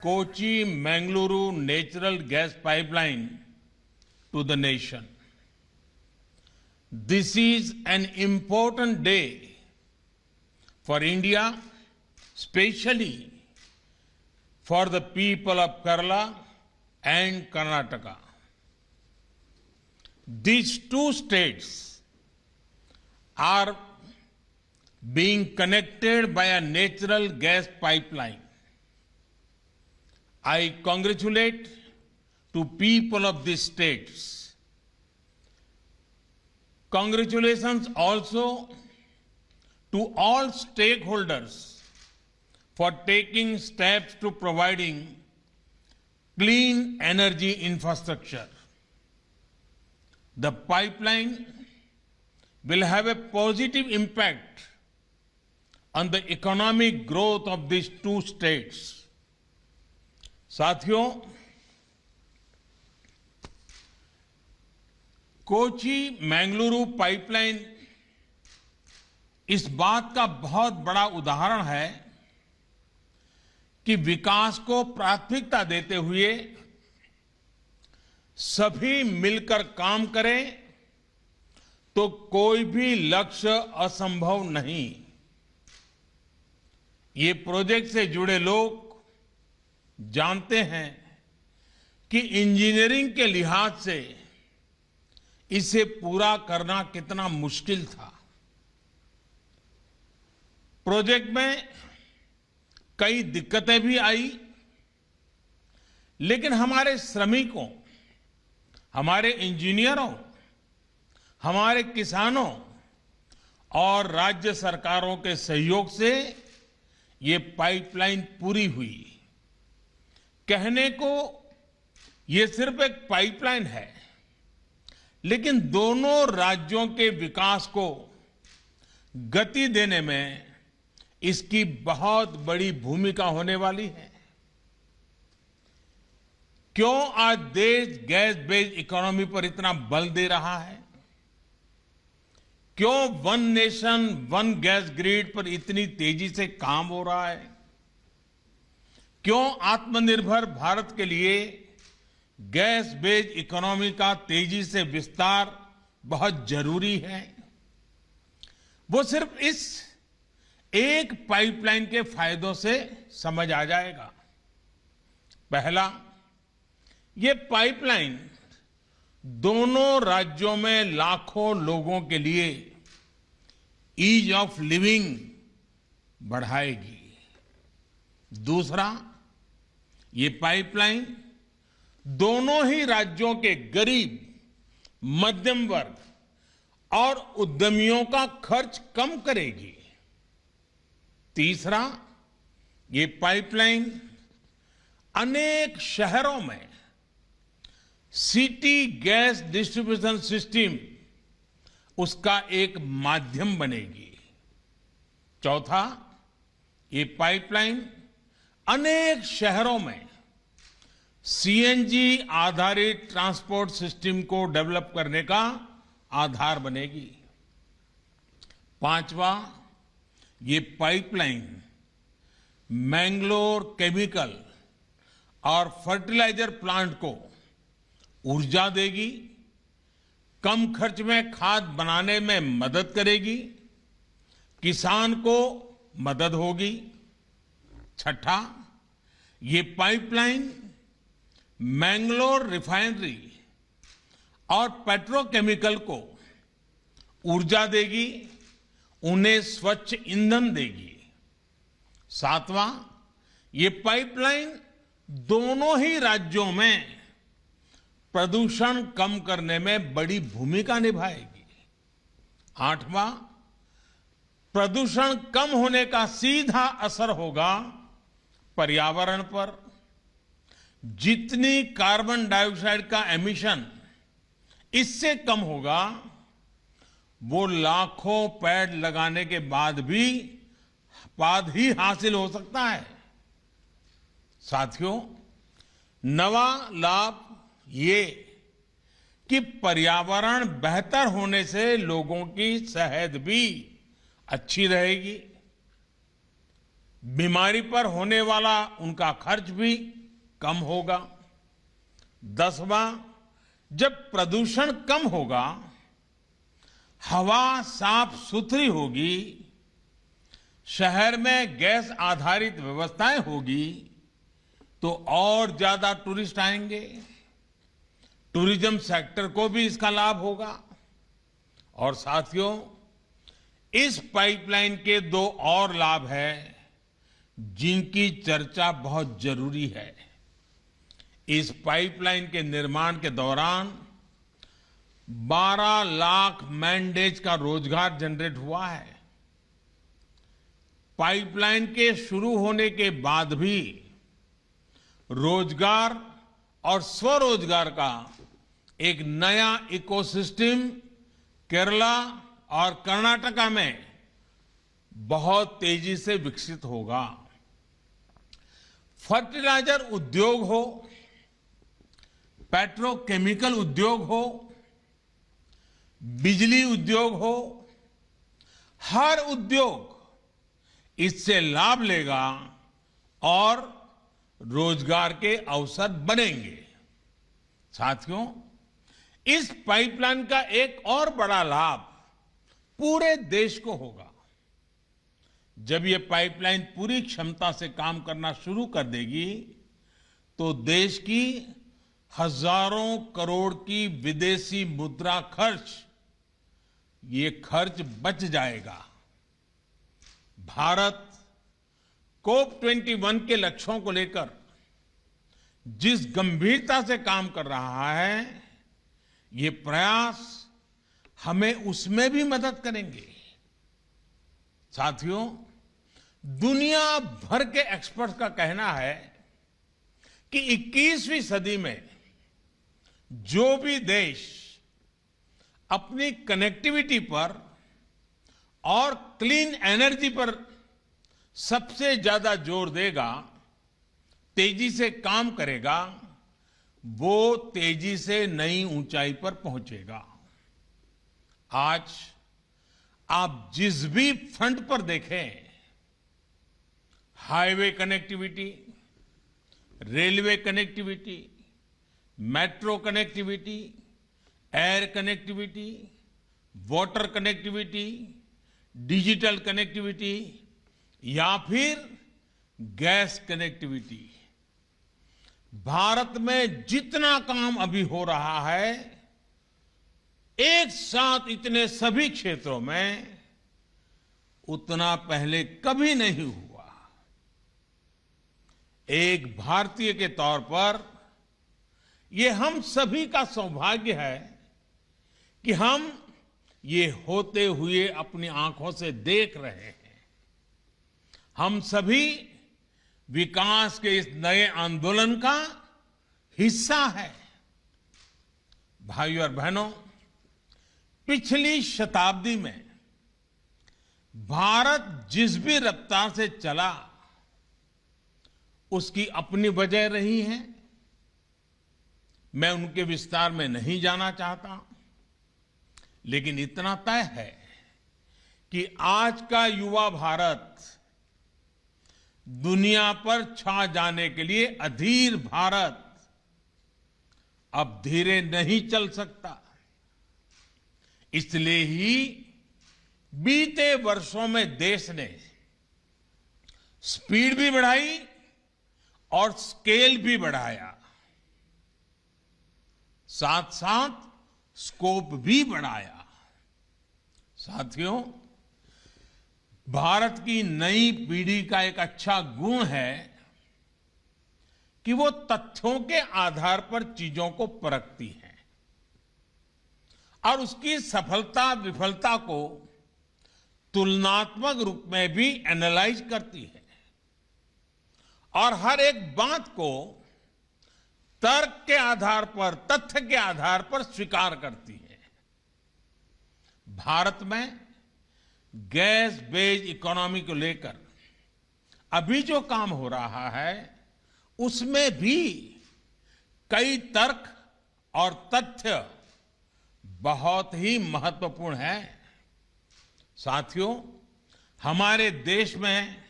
Kochi Mangaluru natural gas pipeline to the nation. This is an important day for India, especially for the people of Kerala and Karnataka. These two states are being connected by a natural gas pipeline. I congratulate to people of these states. Congratulations also to all stakeholders for taking steps to providing clean energy infrastructure. The pipeline will have a positive impact on the economic growth of these two states. साथियों, Kochi Mangaluru pipeline इस बात का बहुत बड़ा उदाहरण है कि विकास को प्राथमिकता देते हुए सभी मिलकर काम करें तो कोई भी लक्ष्य असंभव नहीं। ये प्रोजेक्ट से जुड़े लोग जानते हैं कि इंजीनियरिंग के लिहाज से इसे पूरा करना कितना मुश्किल था। प्रोजेक्ट में कई दिक्कतें भी आई, लेकिन हमारे श्रमिकों, हमारे इंजीनियरों, हमारे किसानों और राज्य सरकारों के सहयोग से ये पाइपलाइन पूरी हुई। कहने को ये सिर्फ एक पाइपलाइन है, लेकिन दोनों राज्यों के विकास को गति देने में इसकी बहुत बड़ी भूमिका होने वाली है। क्यों आज देश गैस बेस्ड इकोनॉमी पर इतना बल दे रहा है? क्यों one nation one gas grid पर इतनी तेजी से काम हो रहा है? क्यों आत्मनिर्भर भारत के लिए गैस बेस्ड इकोनॉमी का तेजी से विस्तार बहुत जरूरी है? वो सिर्फ इस एक पाइपलाइन के फायदों से समझ आ जाएगा। पहला, ये पाइपलाइन दोनों राज्यों में लाखों लोगों के लिए ईज ऑफ लिविंग बढ़ाएगी। दूसरा, ये पाइपलाइन दोनों ही राज्यों के गरीब, मध्यम वर्ग और उद्यमियों का खर्च कम करेगी। तीसरा, ये पाइपलाइन अनेक शहरों में सिटी गैस डिस्ट्रीब्यूशन सिस्टम उसका एक माध्यम बनेगी। चौथा, ये पाइपलाइन अनेक शहरों में सीएनजी आधारित ट्रांसपोर्ट सिस्टम को डेवलप करने का आधार बनेगी। पांचवा, ये पाइपलाइन मैंगलोर केमिकल और फर्टिलाइजर प्लांट को ऊर्जा देगी, कम खर्च में खाद बनाने में मदद करेगी, किसान को मदद होगी। छठा, ये पाइपलाइन मैंगलोर रिफाइनरी और पेट्रोकेमिकल को ऊर्जा देगी, उन्हें स्वच्छ ईंधन देगी। सातवां, ये पाइपलाइन दोनों ही राज्यों में प्रदूषण कम करने में बड़ी भूमिका निभाएगी। आठवां, प्रदूषण कम होने का सीधा असर होगा पर्यावरण पर। जितनी कार्बन डाइऑक्साइड का एमिशन इससे कम होगा, वो लाखों पेड़ लगाने के बाद ही हासिल हो सकता है। साथियों, नवा लाभ ये कि पर्यावरण बेहतर होने से लोगों की सेहत भी अच्छी रहेगी। बीमारी पर होने वाला उनका खर्च भी कम होगा। 10वां, जब प्रदूषण कम होगा, हवा साफ सुथरी होगी, शहर में गैस आधारित व्यवस्थाएं होगी, तो और ज्यादा टूरिस्ट आएंगे। टूरिज्म सेक्टर को भी इसका लाभ होगा। और साथियों, इस पाइपलाइन के 2 और लाभ हैं जिनकी चर्चा बहुत जरूरी है। इस पाइपलाइन के निर्माण के दौरान 12 लाख मैन डेज का रोजगार जनरेट हुआ है। पाइपलाइन के शुरू होने के बाद भी रोजगार और स्वरोजगार का एक नया इकोसिस्टम केरला और कर्नाटका में बहुत तेजी से विकसित होगा। फर्टिलाइजर उद्योग हो, पेट्रोकेमिकल उद्योग हो, बिजली उद्योग हो, हर उद्योग इससे लाभ लेगा और रोजगार के अवसर बनेंगे। साथियों, इस पाइपलाइन का एक और बड़ा लाभ पूरे देश को होगा। जब ये पाइपलाइन पूरी क्षमता से काम करना शुरू कर देगी, तो देश की हजारों करोड़ की विदेशी मुद्रा खर्च, ये खर्च बच जाएगा। भारत COP21 के लक्ष्यों को लेकर जिस गंभीरता से काम कर रहा है, ये प्रयास हमें उसमें भी मदद करेंगे। साथियों, दुनिया भर के एक्सपर्ट्स का कहना है कि 21वीं सदी में जो भी देश अपनी कनेक्टिविटी पर और क्लीन एनर्जी पर सबसे ज्यादा जोर देगा, तेजी से काम करेगा, वो तेजी से नई ऊंचाई पर पहुंचेगा। आज आप जिस भी फ्रंट पर देखें, highway connectivity, railway connectivity, metro connectivity, air connectivity, water connectivity, digital connectivity या फिर गैस कनेक्टिविटी, भारत में जितना काम अभी हो रहा है, एक साथ इतने सभी क्षेत्रों में उतना पहले कभी नहीं हुआ। एक भारतीय के तौर पर ये हम सभी का सौभाग्य है कि हम ये होते हुए अपनी आंखों से देख रहे हैं। हम सभी विकास के इस नए आंदोलन का हिस्सा है। भाइयों और बहनों, पिछली शताब्दी में भारत जिस भी रफ्तार से चला, उसकी अपनी वजह रही है। मैं उनके विस्तार में नहीं जाना चाहता, लेकिन इतना तय है कि आज का युवा भारत दुनिया पर छा जाने के लिए अधीर भारत अब धीरे नहीं चल सकता। इसलिए ही बीते वर्षों में देश ने स्पीड भी बढ़ाई और स्केल भी बढ़ाया, साथ साथ स्कोप भी बढ़ाया। साथियों, भारत की नई पीढ़ी का एक अच्छा गुण है कि वो तथ्यों के आधार पर चीजों को परखती है और उसकी सफलता विफलता को तुलनात्मक रूप में भी एनालाइज करती है और हर एक बात को तर्क के आधार पर, तथ्य के आधार पर स्वीकार करती है। भारत में गैस बेस्ड इकोनॉमी को लेकर अभी जो काम हो रहा है, उसमें भी कई तर्क और तथ्य बहुत ही महत्वपूर्ण है। साथियों, हमारे देश में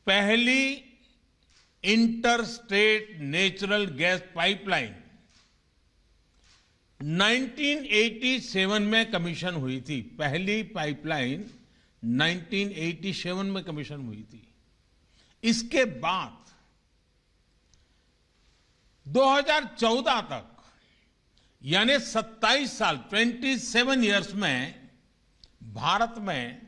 पहली inter state natural gas pipeline 1987 में कमीशन हुई थी। पहली पाइपलाइन 1987 में कमीशन हुई थी। इसके बाद 2014 तक यानी 27 साल 27 इयर्स में भारत में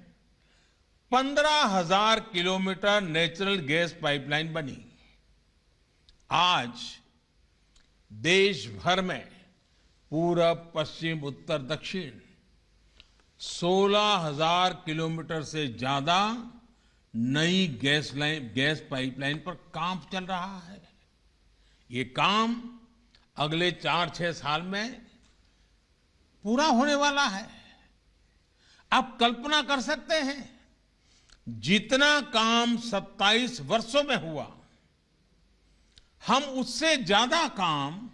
15,000 किलोमीटर नेचुरल गैस पाइपलाइन बनी। आज देश भर में पूरब, पश्चिम, उत्तर, दक्षिण 16,000 किलोमीटर से ज्यादा नई गैस पाइपलाइन पर काम चल रहा है। ये काम अगले 4-6 साल में पूरा होने वाला है। आप कल्पना कर सकते हैं, जितना काम 27 वर्षों में हुआ, हम उससे ज्यादा काम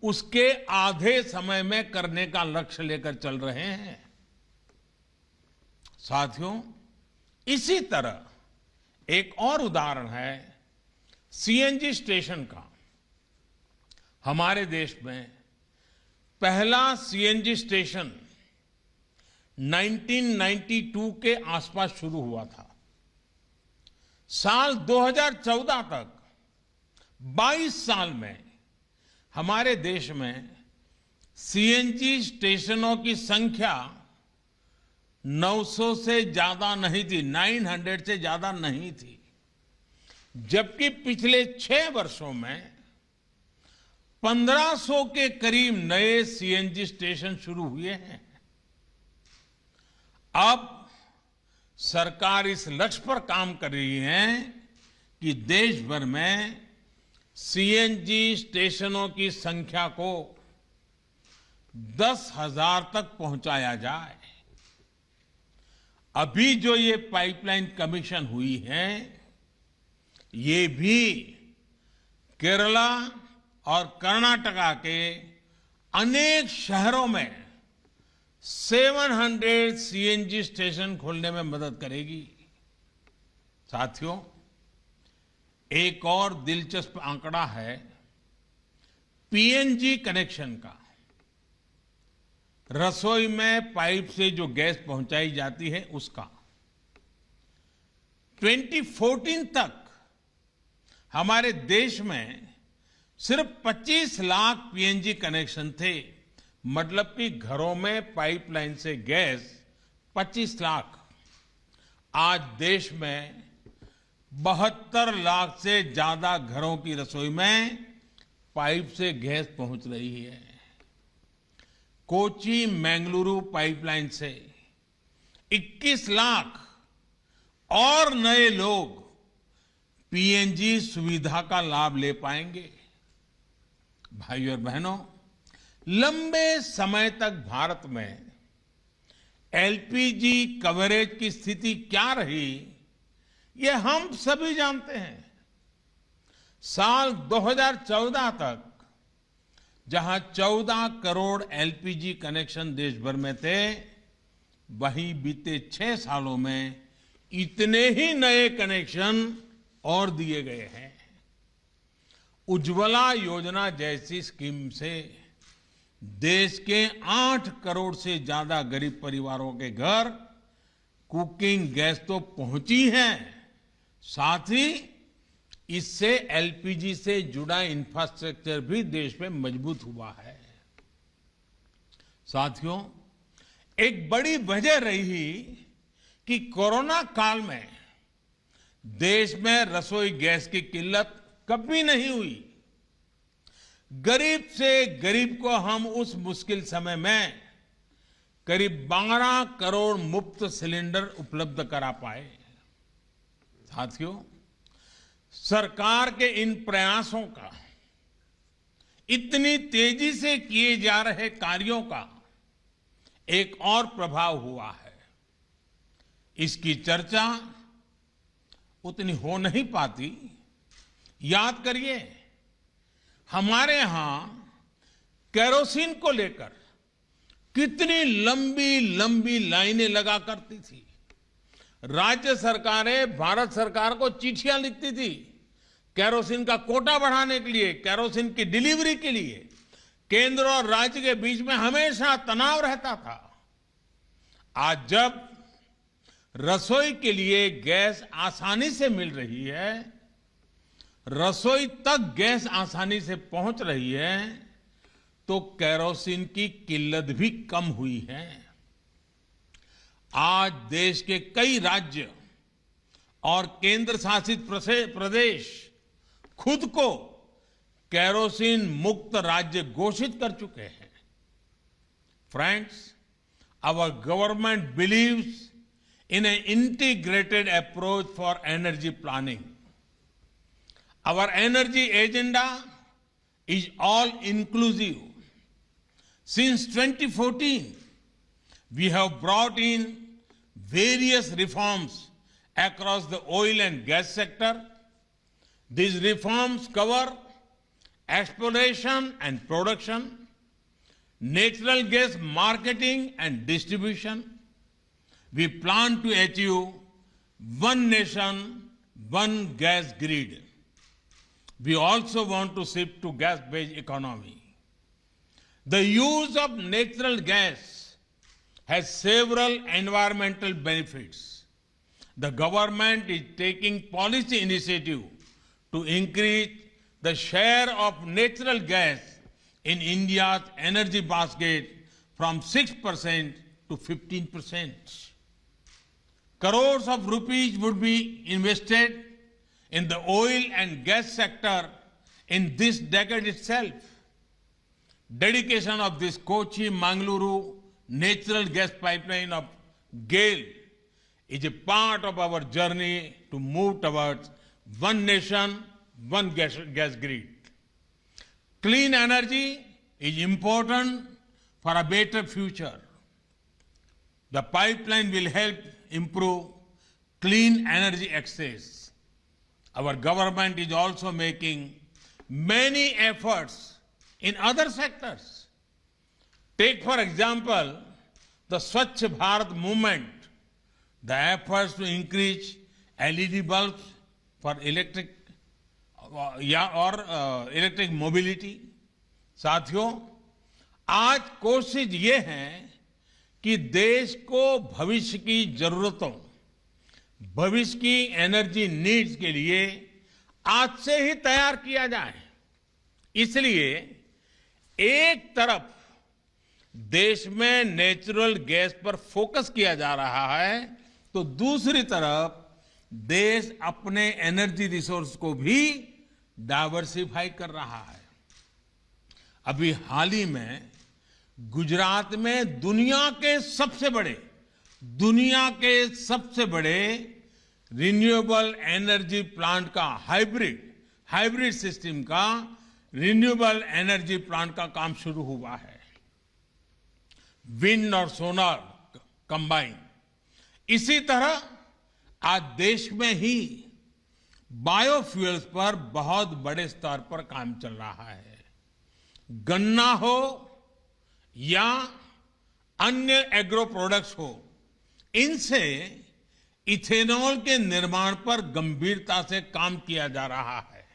उसके आधे समय में करने का लक्ष्य लेकर चल रहे हैं। साथियों, इसी तरह एक और उदाहरण है सीएनजी स्टेशन का। हमारे देश में पहला सीएनजी स्टेशन 1992 के आसपास शुरू हुआ था। साल 2014 तक 22 साल में हमारे देश में सीएनजी स्टेशनों की संख्या 900 से ज्यादा नहीं थी, 900 से ज्यादा नहीं थी। जबकि पिछले 6 वर्षों में 1500 के करीब नए सीएनजी स्टेशन शुरू हुए हैं। अब सरकार इस लक्ष्य पर काम कर रही है कि देश भर में सीएनजी स्टेशनों की संख्या को 10,000 तक पहुंचाया जाए। अभी जो ये पाइपलाइन कमीशन हुई है, ये भी केरला और कर्नाटका के अनेक शहरों में 700 सीएनजी स्टेशन खोलने में मदद करेगी। साथियों, एक और दिलचस्प आंकड़ा है पीएनजी कनेक्शन का। रसोई में पाइप से जो गैस पहुंचाई जाती है उसका 2014 तक हमारे देश में सिर्फ 25 लाख पीएनजी कनेक्शन थे। मतलब कि घरों में पाइपलाइन से गैस 25 लाख। आज देश में 72 लाख से ज्यादा घरों की रसोई में पाइप से गैस पहुंच रही है। कोची मैंगलुरु पाइपलाइन से 21 लाख और नए लोग पीएनजी सुविधा का लाभ ले पाएंगे। भाइयों और बहनों, लंबे समय तक भारत में एलपीजी कवरेज की स्थिति क्या रही, ये हम सभी जानते हैं। साल 2014 तक जहां 14 करोड़ एलपीजी कनेक्शन देश भर में थे, वहीं बीते 6 सालों में इतने ही नए कनेक्शन और दिए गए हैं। उज्ज्वला योजना जैसी स्कीम से देश के 8 करोड़ से ज्यादा गरीब परिवारों के घर कुकिंग गैस तो पहुंची है, साथ ही इससे एलपीजी से जुड़ा इंफ्रास्ट्रक्चर भी देश में मजबूत हुआ है। साथियों, एक बड़ी वजह रही कि कोरोना काल में देश में रसोई गैस की किल्लत कभी नहीं हुई। गरीब से गरीब को हम उस मुश्किल समय में करीब 12 करोड़ मुफ्त सिलेंडर उपलब्ध करा पाए। साथियों, सरकार के इन प्रयासों का, इतनी तेजी से किए जा रहे कार्यों का एक और प्रभाव हुआ है। इसकी चर्चा उतनी हो नहीं पाती। याद करिए, हमारे यहां केरोसिन को लेकर कितनी लंबी लंबी लाइनें लगा करती थी। राज्य सरकारें भारत सरकार को चिट्ठियां लिखती थी केरोसिन का कोटा बढ़ाने के लिए, केरोसिन की डिलीवरी के लिए। केंद्र और राज्य के बीच में हमेशा तनाव रहता था। आज जब रसोई के लिए गैस आसानी से मिल रही है, रसोई तक गैस आसानी से पहुंच रही है, तो केरोसिन की किल्लत भी कम हुई है। आज देश के कई राज्य और केंद्र शासित प्रदेश खुद को केरोसिन मुक्त राज्य घोषित कर चुके हैं। Friends, our government believes in an integrated approach for energy planning. Our energy agenda is all inclusive. Since 2014, we have brought in various reforms across the oil and gas sector. These reforms cover exploration and production, natural gas marketing and distribution. We plan to achieve one nation, one gas grid. We also want to shift to gas-based economy. The use of natural gas has several environmental benefits. The government is taking policy initiative to increase the share of natural gas in India's energy basket from 6% to 15%. Crores of rupees would be invested in the oil and gas sector in this decade itself. Dedication of this Kochi-Mangaluru natural gas pipeline of GAIL is a part of our journey to move towards one nation, one gas grid. Clean energy is important for a better future. The pipeline will help improve clean energy access. Our government is also making many efforts in other sectors. Take, for example, the Swachh Bharat movement, the efforts to increase LED bulbs for electric electric mobility. साथियों, आज कोशिश ये है कि देश को भविष्य की जरूरतों, भविष्य की एनर्जी नीड्स के लिए आज से ही तैयार किया जाए। इसलिए एक तरफ देश में नेचुरल गैस पर फोकस किया जा रहा है, तो दूसरी तरफ देश अपने एनर्जी रिसोर्स को भी डाइवर्सिफाई कर रहा है। अभी हाल ही में गुजरात में दुनिया के सबसे बड़े रिन्यूएबल एनर्जी प्लांट का हाइब्रिड सिस्टम का रिन्यूएबल एनर्जी प्लांट का काम शुरू हुआ है। विंड और सोलर कंबाइन। इसी तरह आज देश में ही बायोफ्यूल्स पर बहुत बड़े स्तर पर काम चल रहा है। गन्ना हो या अन्य एग्रो प्रोडक्ट्स हो, इनसे इथेनॉल के निर्माण पर गंभीरता से काम किया जा रहा है।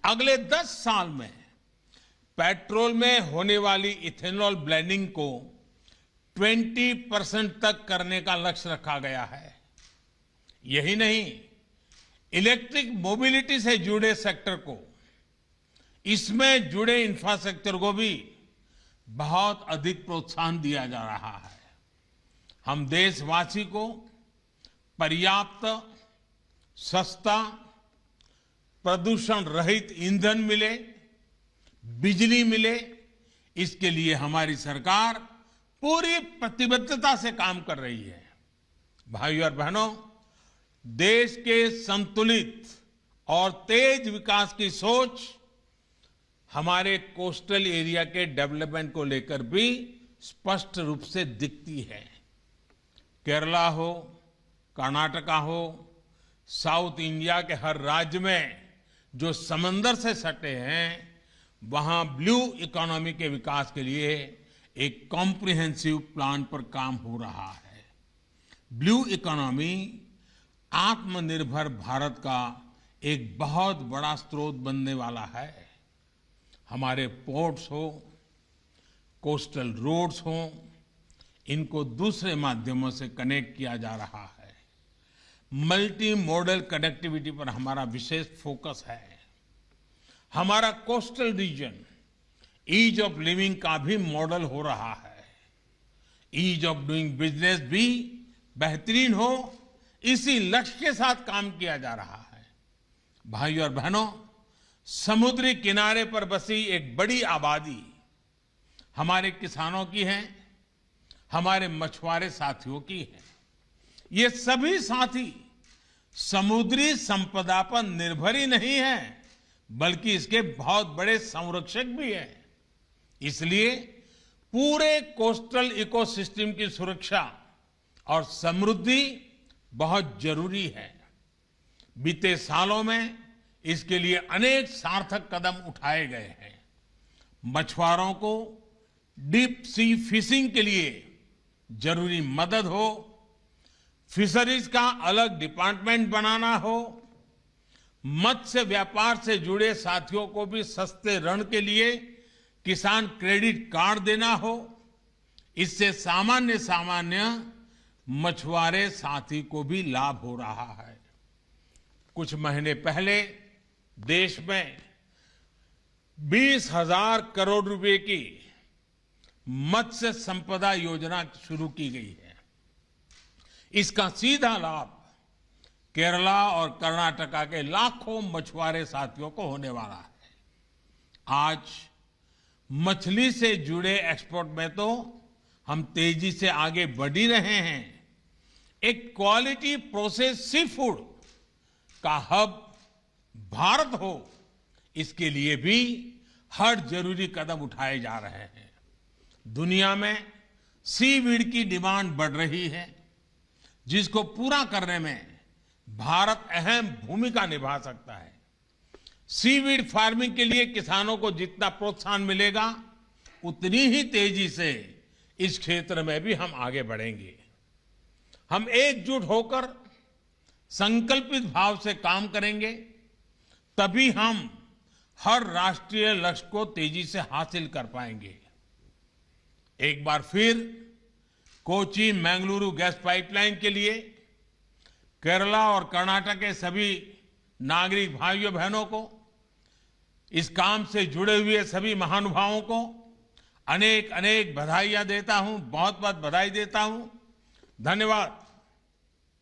अगले 10 साल में पेट्रोल में होने वाली इथेनॉल ब्लेंडिंग को 20% तक करने का लक्ष्य रखा गया है। यही नहीं, इलेक्ट्रिक मोबिलिटी से जुड़े सेक्टर को, इसमें जुड़े इंफ्रास्ट्रक्चर को भी बहुत अधिक प्रोत्साहन दिया जा रहा है। हम देशवासी को पर्याप्त, सस्ता, प्रदूषण रहित ईंधन मिले, बिजली मिले, इसके लिए हमारी सरकार पूरी प्रतिबद्धता से काम कर रही है। भाइयों और बहनों, देश के संतुलित और तेज विकास की सोच हमारे कोस्टल एरिया के डेवलपमेंट को लेकर भी स्पष्ट रूप से दिखती है। केरला हो, कर्नाटका हो, साउथ इंडिया के हर राज्य में जो समंदर से सटे हैं, वहां ब्लू इकोनॉमी के विकास के लिए एक कॉम्प्रिहेंसिव प्लान पर काम हो रहा है। ब्लू इकोनॉमी आत्मनिर्भर भारत का एक बहुत बड़ा स्रोत बनने वाला है। हमारे पोर्ट्स हो, कोस्टल रोड्स हो, इनको दूसरे माध्यमों से कनेक्ट किया जा रहा है। मल्टी मॉडल कनेक्टिविटी पर हमारा विशेष फोकस है। हमारा coastal region ease of living का भी मॉडल हो रहा है। ईज ऑफ डूइंग बिजनेस भी बेहतरीन हो, इसी लक्ष्य के साथ काम किया जा रहा है। भाइयों और बहनों, समुद्री किनारे पर बसी एक बड़ी आबादी हमारे किसानों की है, हमारे मछुआरे साथियों की है। ये सभी साथी समुद्री संपदा पर निर्भर ही नहीं है, बल्कि इसके बहुत बड़े संरक्षक भी हैं। इसलिए पूरे कोस्टल इकोसिस्टम की सुरक्षा और समृद्धि बहुत जरूरी है। बीते सालों में इसके लिए अनेक सार्थक कदम उठाए गए हैं। मछुआरों को डीप सी फिशिंग के लिए जरूरी मदद हो, फिशरीज का अलग डिपार्टमेंट बनाना हो, मत्स्य व्यापार से जुड़े साथियों को भी सस्ते ऋण के लिए किसान क्रेडिट कार्ड देना हो, इससे सामान्य मछुआरे साथी को भी लाभ हो रहा है। कुछ महीने पहले देश में 20,000 करोड़ रुपए की मत्स्य संपदा योजना शुरू की गई है। इसका सीधा लाभ केरला और कर्नाटका के लाखों मछुआरे साथियों को होने वाला है। आज मछली से जुड़े एक्सपोर्ट में तो हम तेजी से आगे बढ़ ही रहे हैं। एक क्वालिटी प्रोसेस सी फूड का हब भारत हो, इसके लिए भी हर जरूरी कदम उठाए जा रहे हैं। दुनिया में सीवीड की डिमांड बढ़ रही है, जिसको पूरा करने में भारत अहम भूमिका निभा सकता है। सीवीड फार्मिंग के लिए किसानों को जितना प्रोत्साहन मिलेगा, उतनी ही तेजी से इस क्षेत्र में भी हम आगे बढ़ेंगे। हम एकजुट होकर संकल्पित भाव से काम करेंगे, तभी हम हर राष्ट्रीय लक्ष्य को तेजी से हासिल कर पाएंगे। एक बार फिर कोची मंगलुरु गैस पाइपलाइन के लिए केरला और कर्नाटक के सभी नागरिक भाइयों बहनों को, इस काम से जुड़े हुए सभी महानुभावों को अनेक अनेक बधाइयां देता हूं, बहुत बहुत बधाई देता हूं। धन्यवाद।